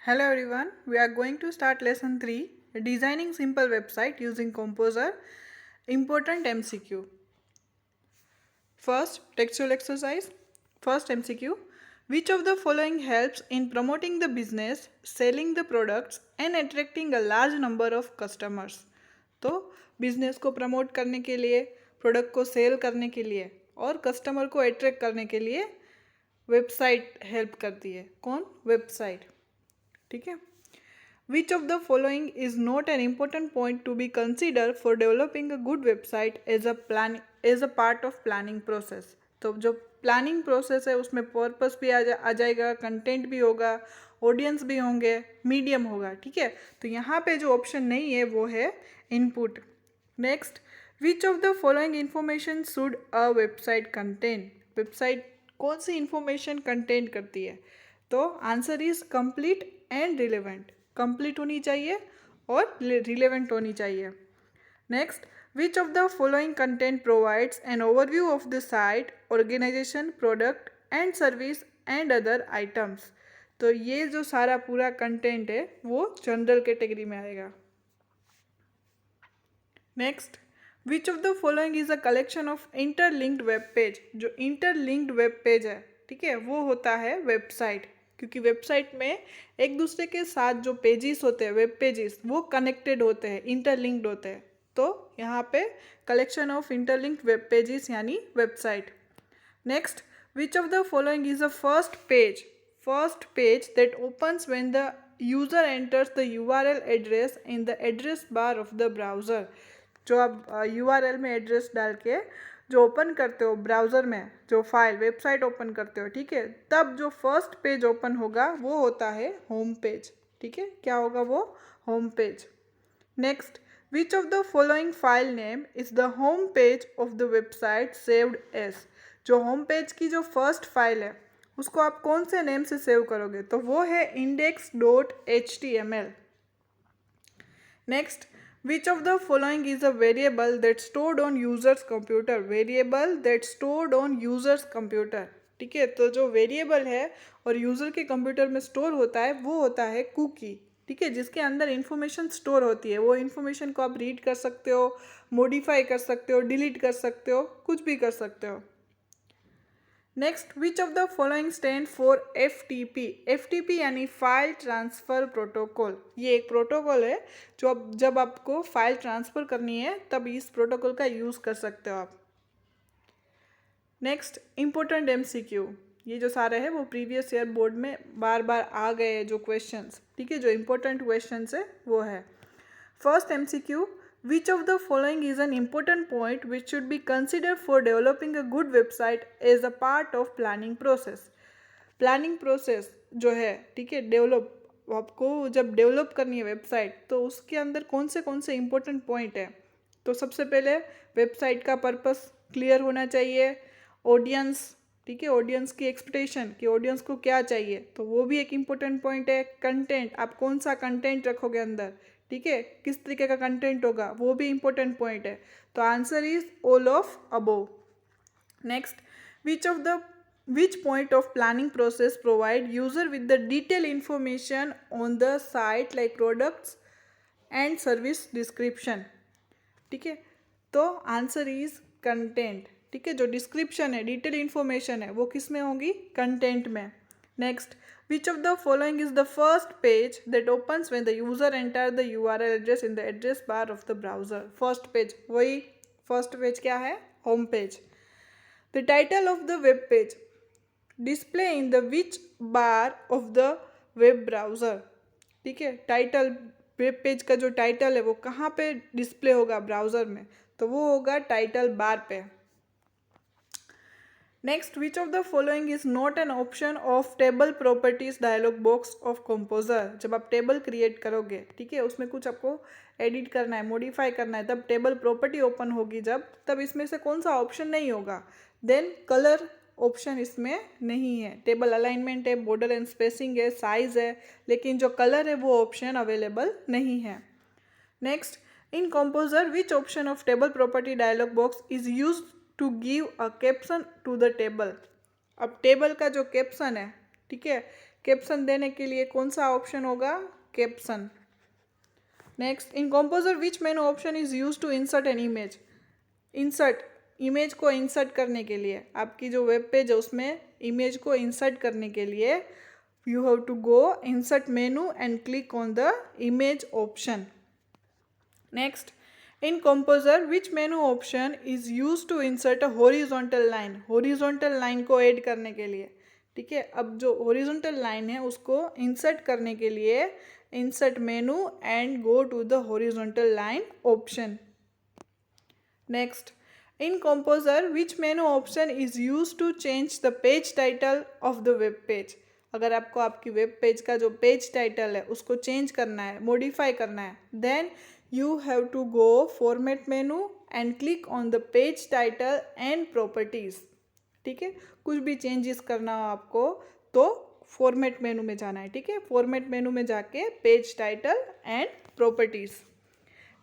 Hello everyone, we are going to start lesson 3 Designing Simple Website using Composer. Important MCQ. First, textual exercise. First MCQ. Which of the following helps in promoting the business, selling the products and attracting a large number of customers? तो business को promote करने के लिए, product को cell करने के लिए और कस्टमर को अट्रैक्ट करने के लिए वेबसाइट हेल्प करती है। कौन? वेबसाइट। ठीक है। Which of the following is not an important point to be considered for developing a good website as a part of planning process? तो जो प्लानिंग प्रोसेस है उसमें पर्पस भी आ जाएगा, कंटेंट भी होगा, ऑडियंस भी होंगे, मीडियम होगा। ठीक है, तो यहाँ पे जो ऑप्शन नहीं है वो है input. Next, which of the following information should a website contain? Website कौन सी इंफॉर्मेशन कंटेंट करती है? तो answer is complete and relevant. Complete होनी चाहिए और रिलेवेंट होनी चाहिए। Next, which of the following content provides an overview of the site, organisation, product and service and other items? तो ये जो सारा पूरा कंटेंट है वो जनरल कैटेगरी में आएगा। Next, which of the following is a collection of interlinked web page? जो इंटरलिंक्ड वेब पेज है, ठीक है, वो होता है वेबसाइट, क्योंकि वेबसाइट में एक दूसरे के साथ जो पेजेस होते हैं, वेब पेजेस, वो कनेक्टेड होते हैं, इंटरलिंक्ड होते हैं। तो यहाँ पे collection of interlinked web pages यानी website. Next, which of the following is a first page that opens when the user enters the URL address in the address bar of the browser? जो आप URL में address डाल के जो open करते हो browser में, जो फाइल वेबसाइट ओपन करते हो, ठीक है, तब जो फर्स्ट पेज ओपन होगा वो होता है होम पेज। ठीक है, क्या होगा वो? Home page. Next, which of the following file name is the home page of the website saved as? जो होम पेज की जो फर्स्ट फाइल है उसको आप कौन से नेम से सेव करोगे? तो वो है index.html। Next, which of the following is a variable that stored on user's computer? Variable that stored on user's computer। ठीक है, तो जो वेरिएबल है और यूज़र के कंप्यूटर में स्टोर होता है वो होता है कुकी। ठीक है, जिसके अंदर इन्फॉर्मेशन स्टोर होती है। वो इन्फॉर्मेशन को आप रीड कर सकते हो, मॉडिफाई कर सकते हो, डिलीट कर सकते हो, कुछ भी कर सकते हो। Next, which of the following stand for FTP? FTP यानी फाइल ट्रांसफ़र प्रोटोकॉल। ये एक प्रोटोकॉल है जो जब आपको फाइल ट्रांसफ़र करनी है तब इस प्रोटोकॉल का यूज़ कर सकते हो आप। Next, important MCQ। ये जो सारे हैं वो प्रीवियस ईयर बोर्ड में बार बार आ गए हैं जो क्वेश्चंस। ठीक है, जो इम्पोर्टेंट क्वेश्चंस है वो है। First MCQ, which of the following is an important point which should be considered for developing a good website as a part of planning process? Planning process जो है, ठीक है, आपको जब डेवलप करनी है वेबसाइट तो उसके अंदर कौन से इंपॉर्टेंट पॉइंट है? तो सबसे पहले वेबसाइट का पर्पस क्लियर होना चाहिए, ऑडियंस, ठीक है, ऑडियंस की एक्सपेक्टेशन कि ऑडियंस को क्या चाहिए, तो वो भी एक इम्पोर्टेंट पॉइंट है। कंटेंट, आप कौन सा कंटेंट रखोगे अंदर, ठीक है, किस तरीके का कंटेंट होगा, वो भी इम्पोर्टेंट पॉइंट है। तो answer is all of above. Next, which of the which point of planning process provide user with the detailed information on the site like products and service description? ठीक है, तो answer is content. ठीक है, जो description है, detail information है, वो किस में होगी? कंटेंट में। Next, which of the following is the first page that opens when the user enter the URL address in the address bar of the browser? First page, वही first page क्या है? Home page. The title of the web page display in the which bar of the web browser? ठीक है, title, web page का जो title है वो कहाँ पे डिस्प्ले होगा ब्राउज़र में? तो वो होगा टाइटल बार पे। Next, which of the following is not an option of table properties dialog box of composer? जब आप टेबल क्रिएट करोगे, ठीक है, उसमें कुछ आपको एडिट करना है, मॉडिफाई करना है, तब टेबल प्रॉपर्टी ओपन होगी जब, तब इसमें से कौन सा ऑप्शन नहीं होगा? देन कलर ऑप्शन इसमें नहीं है। टेबल अलाइनमेंट है, बॉर्डर एंड स्पेसिंग है, साइज है, लेकिन जो कलर है वो ऑप्शन अवेलेबल नहीं है। Next, in composer which option of table property dialog box is use to give a caption to the table? अब टेबल का जो कैप्शन है, ठीक है, कैप्शन देने के लिए कौन सा ऑप्शन होगा? Caption. Next, in composer which menu option is use to insert an image? Insert, image को इंसर्ट करने के लिए, आपकी जो वेब पेज है उसमें इमेज को इंसर्ट करने के लिए you have to go insert menu and click on the image option. Next, in composer which menu option is use to insert a horizontal line? Horizontal line को add करने के लिए, ठीक है। अब जो हॉरिजॉन्टल लाइन है उसको इंसर्ट करने के लिए insert menu and go to the horizontal line option. Next, in composer which menu option is use to change the page title of the web page? अगर आपको आपकी वेब पेज का जो पेज टाइटल है उसको चेंज करना है, modify करना है, then you have to go format menu and click on the page title and properties, ठीक है। कुछ भी चेंजेस करना हो आपको तो फॉर्मेट मेनू में जाना है, ठीक है। फॉर्मेट मेनू में जाके page title and properties.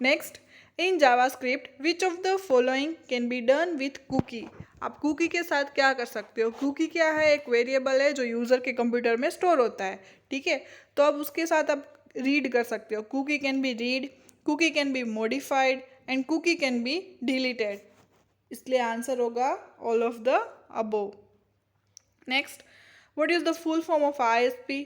Next, in JavaScript which of the following can be done with cookie? आप कुकी के साथ क्या कर सकते हो? कुकी क्या है? एक वेरिएबल है जो यूज़र के कंप्यूटर में स्टोर होता है, ठीक है। तो अब उसके साथ आप रीड कर सकते हो। Cookie can be read, cookie can be modified and cookie can be deleted. इसलिए आंसर होगा all of the above. Next, what is the full form of ISP?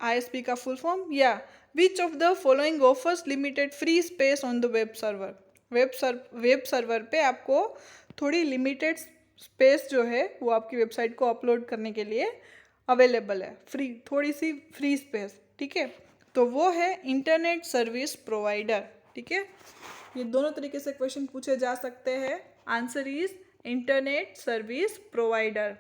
ISP का फुल फॉर्म, या which of the following offers limited free space on the web server? Web server पे आपको थोड़ी limited space जो है वो आपकी website को अपलोड करने के लिए अवेलेबल है, फ्री, थोड़ी सी फ्री स्पेस, ठीक है। तो वो है इंटरनेट सर्विस प्रोवाइडर, ठीक है। ये दोनों तरीके से क्वेश्चन पूछे जा सकते हैं। Answer is internet service provider.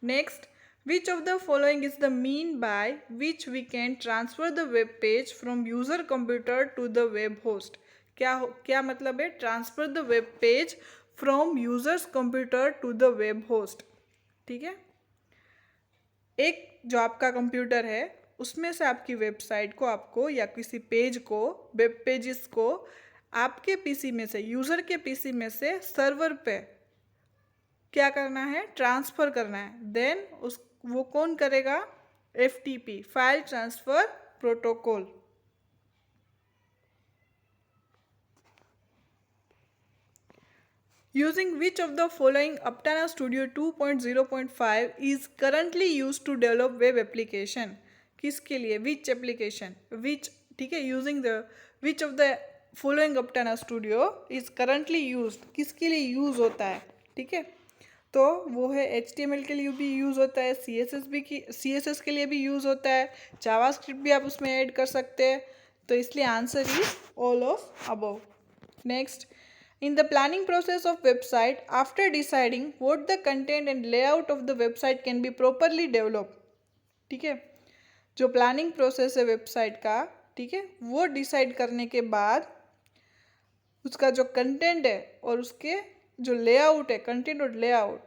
Next, which of the following is the mean by which we can transfer the web page from user computer to the web host? क्या मतलब है transfer the web page from user's computer to the web host, ठीक है। एक जो आपका computer है उसमें से आपकी वेबसाइट को आपको या किसी पेज को, वेब पेजेस को आपके पीसी में से, यूज़र के पीसी में से सर्वर पे क्या करना है? ट्रांसफ़र करना है। देन वो कौन करेगा? FTP, file transfer protocol. Using which of the following Aptana studio 2.0.5 is currently use to develop web application? किसके लिए? विच एप्लीकेशन, विच, ठीक है। Using the which of the following Aptana studio is currently use, किसके लिए use होता है, ठीक है। तो वो है HTML के लिए भी यूज़ होता है, CSS के लिए भी यूज़ होता है, जावास्क्रिप्ट भी आप उसमें ऐड कर सकते हैं। तो इसलिए answer is all of above. Next, in the planning process of website after deciding what the content and layout of the website can be properly develop, ठीक है। जो प्लानिंग प्रोसेस है वेबसाइट का, ठीक है, वो डिसाइड करने के बाद उसका जो कंटेंट है और उसके जो लेआउट है, कंटेंट और लेआउट,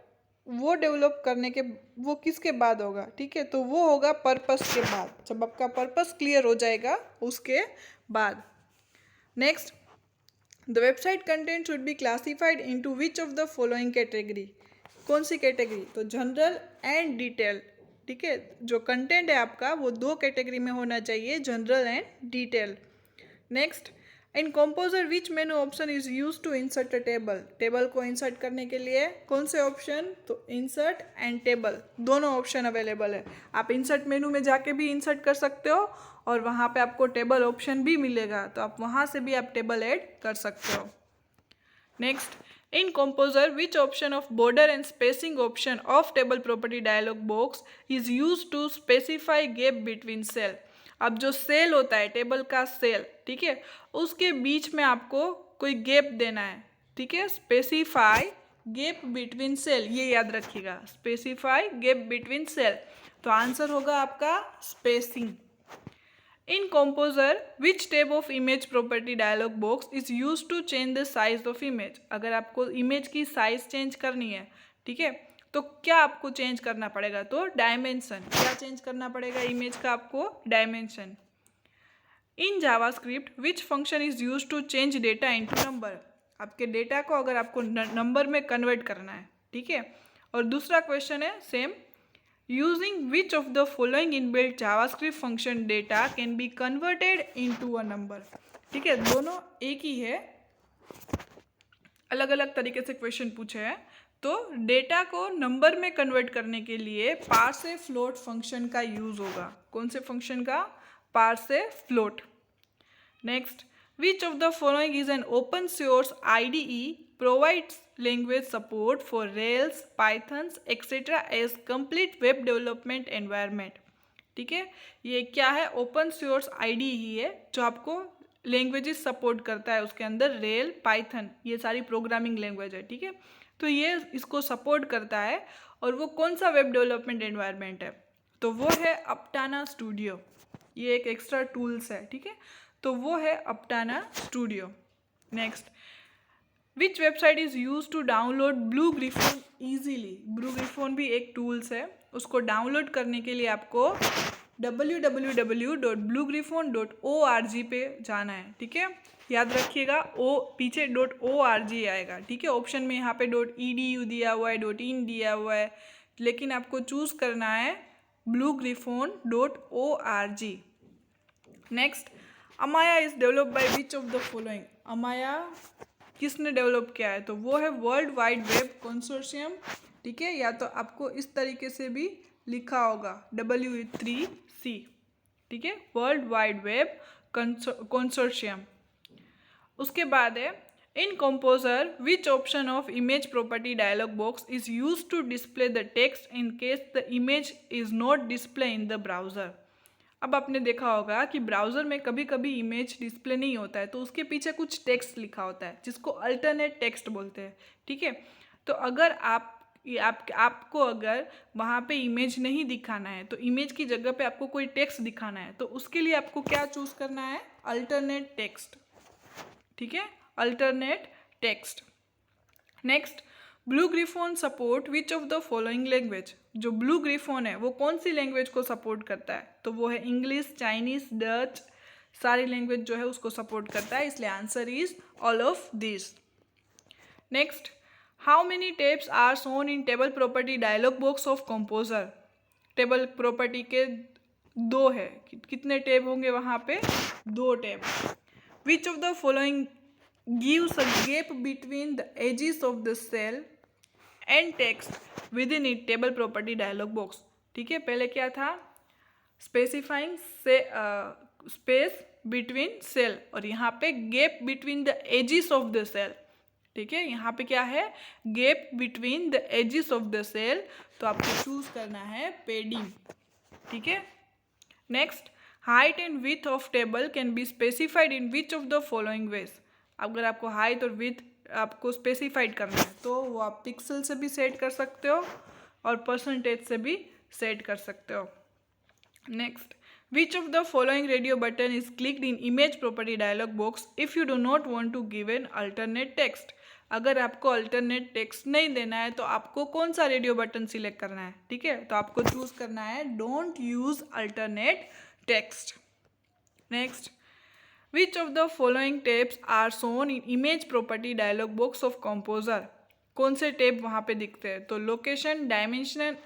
वो डेवलप करने के, वो किसके बाद होगा, ठीक है। तो वो होगा पर्पस के बाद, जब आपका पर्पस क्लियर हो जाएगा उसके बाद। Next, the website content should be classified into which of the following category? कौन सी कैटेगरी? तो जनरल एंड डिटेल, ठीक है। जो कंटेंट है आपका वो दो कैटेगरी में होना चाहिए, general and detail. Next, in composer which menu option is use to insert a table? Table को इंसर्ट करने के लिए कौन से ऑप्शन? तो इंसर्ट एंड टेबल, दोनों ऑप्शन अवेलेबल है। आप इंसर्ट मेनू में जाके भी इंसर्ट कर सकते हो और वहाँ पे आपको टेबल ऑप्शन भी मिलेगा, तो आप वहाँ से भी आप टेबल ऐड कर सकते हो। Next, in composer which option of border and spacing option of table property dialog box is use to specify gap between cell? अब जो सेल होता है, टेबल का सेल, ठीक है, उसके बीच में आपको कोई गैप देना है, ठीक है। स्पेसिफाई गैप बिटवीन सेल, ये याद रखिएगा, स्पेसिफाई गैप बिटवीन सेल। तो आंसर होगा आपका spacing. In composer which tab of image property dialog box is use to change the size of image? अगर आपको इमेज की साइज चेंज करनी है, ठीक है, तो क्या आपको चेंज करना पड़ेगा? तो डायमेंशन। क्या चेंज करना पड़ेगा इमेज का? आपको dimension. In JavaScript which function is use to change data into number? आपके डेटा को अगर आपको नंबर में कन्वर्ट करना है, ठीक है। और दूसरा क्वेश्चन है same, using which of the following inbuilt JavaScript function data can be converted into a number। ठीक है, दोनों एक ही है, अलग अलग तरीके से क्वेश्चन पूछे हैं। तो डेटा को नंबर में कन्वर्ट करने के लिए पार्से फ्लोट फंक्शन का यूज होगा। कौन से फंक्शन का? Parse float. Next, which of the following is an open source IDE provides language support for Rails, Pythons, etc. as complete web development environment। ठीक है, ये क्या है? ओपन सोर्स IDE ही है जो आपको लैंग्वेजेस सपोर्ट करता है। उसके अंदर रेल, पाइथन, ये सारी प्रोग्रामिंग लैंग्वेज है। ठीक है, तो ये इसको सपोर्ट करता है। और वो कौन सा वेब डेवलपमेंट एनवायरनमेंट है? तो वो है अपटाना स्टूडियो। ये एक एक्स्ट्रा टूल्स है। ठीक है, तो वो है Aptana studio. Next, which website is use to download blue griffon easily. Blue griffon भी एक टूल्स है, उसको डाउनलोड करने के लिए आपको www.bluegriffon.org पे जाना है। ठीक है, याद रखिएगा, पीछे .org आएगा। ठीक है, ऑप्शन में यहाँ पे .edu दिया हुआ है, .in दिया हुआ है, लेकिन आपको चूज़ करना है bluegriffon.org। Next, Amaya is develop by which of the following. Amaya किसने डेवलप किया है? तो वो है वर्ल्ड वाइड वेब कंसोर्शियम। ठीक है, या तो आपको इस तरीके से भी लिखा होगा W3C। ठीक है, वर्ल्ड वाइड वेब कंसोर्शियम। उसके बाद है in composer which option of image property dialog box is use to display the text in case the image is not display in the browser. अब आपने देखा होगा कि ब्राउज़र में कभी कभी इमेज डिस्प्ले नहीं होता है, तो उसके पीछे कुछ टेक्स्ट लिखा होता है जिसको अल्टरनेट टेक्स्ट बोलते हैं। ठीक है, तो अगर आपको अगर वहाँ पे इमेज नहीं दिखाना है, तो इमेज की जगह पे आपको कोई टेक्स्ट दिखाना है, तो उसके लिए आपको क्या चूज़ करना है? Alternate text. ठीक है, alternate text. Next, blue griffon support which of the following language. जो ब्लू ग्रिफोन है वो कौन सी लैंग्वेज को सपोर्ट करता है? तो वो है इंग्लिश, चाइनीज, डच, सारी लैंग्वेज जो है उसको सपोर्ट करता है, इसलिए answer is all of this. Next, how many tabs are shown in table property dialog box of composer. Table property के 2 है, कितने टैब होंगे वहाँ पे? 2 tab. Which of the following gives a gap between the edges of the cell and text within it table property dialog box। ठीक है, पहले क्या था? स्पेसिफाइंग स्पेस बिटवीन सेल, और यहाँ पे gap between the edges of the cell. ठीक है, यहाँ पे क्या है? Gap between the edges of the cell, तो आपको चूज करना है पैडिंग। ठीक है, next, height and width of table can be specified in which of the following ways. अगर आपको हाइट और विथ आपको स्पेसिफाइड करना है तो वो आप पिक्सल से भी सेट कर सकते हो और परसेंटेज से भी सेट कर सकते हो। Next, which of the following radio button is clicked in image property dialog box if you do not want to give an alternate text. अगर आपको अल्टरनेट टेक्स्ट नहीं देना है तो आपको कौन सा रेडियो बटन सिलेक्ट करना है? ठीक है, तो आपको चूज करना है don't use alternate text. Next, which of the following tabs are shown in image property dialog box of composer. कौन से टैब वहाँ पे दिखते हैं? तो location, dimension,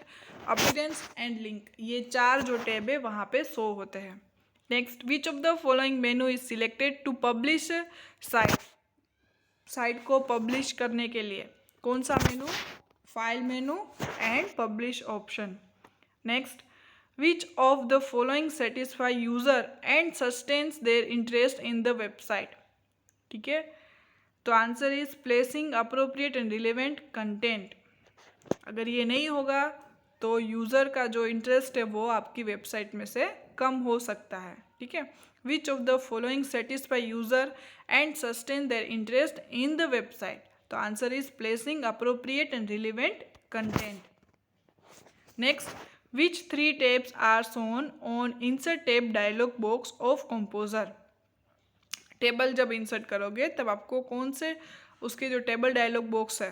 appearance and link, ये 4 जो टैब है वहाँ पे शो होते हैं। Next, which of the following menu is selected to publish site को पब्लिश करने के लिए? कौन सा menu? File menu and publish option. Next, which of the following satisfy user and sustains their interest in the website। ठीक है, तो answer is placing appropriate and relevant content. अगर ये नहीं होगा तो यूज़र का जो इंटरेस्ट है वो आपकी वेबसाइट में से कम हो सकता है। ठीक है, which of the following satisfy user and sustain their interest in the website. तो answer is placing appropriate and relevant content. Next, which 3 tabs are shown on insert tab dialog box of composer। Table जब insert करोगे तब आपको कौन से उसके जो table dialogue box है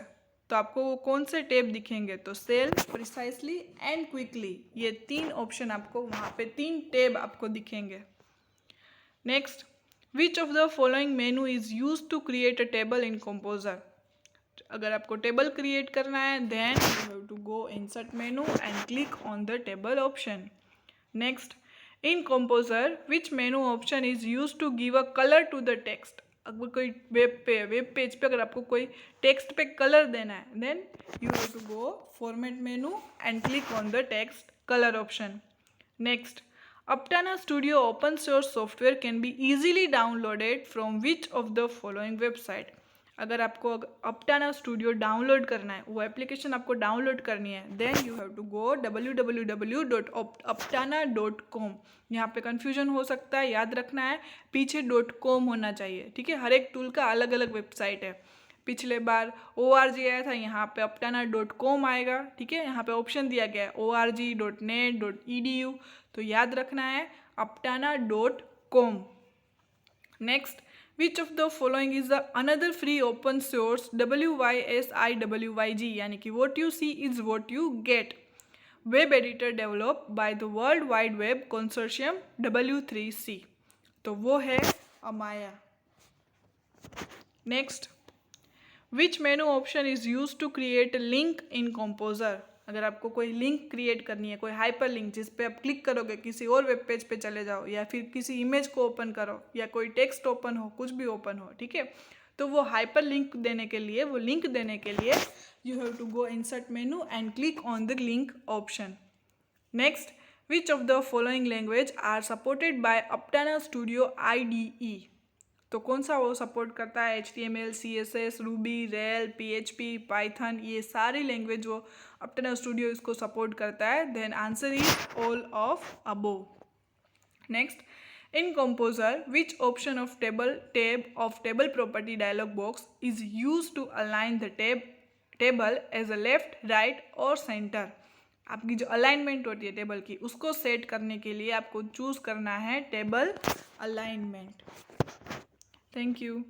तो आपको वो कौन से टैब दिखेंगे? तो सेल, प्रिसाइसली एंड क्विकली, ये 3 ऑप्शन आपको वहाँ पे 3 टैब आपको दिखेंगे। Next, which of the following menu is use to create a table in composer. अगर आपको टेबल क्रिएट करना है then you have to go insert menu and click on the table option. Next, in composer which menu option is use to give a colour to the text. अगर कोई web page पे अगर आपको कोई text पे colour देना है then you have to go format menu and click on the text colour option. Next, Aptana Studio open source software can be easily downloaded from which of the following website. अगर आपको Aptana Studio download करना है, वो application आपको download करनी है then you have to go www.aptana.com. यहाँ पे कन्फ्यूजन हो सकता है, याद रखना है पीछे .com होना चाहिए. ठीक है, हर एक टूल का अलग अलग वेबसाइट है. पिछले बार ORG आया था, यहाँ पे aptana.com आएगा. ठीक है, यहाँ पे ऑप्शन दिया गया है org.net.edu, तो याद रखना है aptana.com. Next, which of the following is the another free open source WYSIWYG, यानी कि what you see is what you get web editor develop by the world wide web consortium W3C, तो वो है Amaya. Next, which menu option is use to create link in composer. अगर आपको कोई link create करनी है, कोई hyper link जिस पे आप क्लिक करोगे किसी और वेब पेज पे चले जाओ, या फिर किसी इमेज को ओपन करो, या कोई टेक्स्ट ओपन हो, कुछ भी ओपन हो. ठीक है, तो वो हाइपर लिंक देने के लिए, वो लिंक देने के लिए you have to go insert menu and click on the link option. Next, which of the following language are supported by Aptana Studio IDE, तो कौन सा वो सपोर्ट करता है. HTML, CSS, Ruby, Rail, PHP, Python, ये सारी language वो Aptana Studio इसको सपोर्ट करता है. Then answer is all of above. Next, in composer which option of table property dialog box is use to align the table as a left, right और centre. आपकी जो alignment होती है table की, उसको सेट करने के लिए आपको चूज करना है टेबल अलाइनमेंट. Thank you.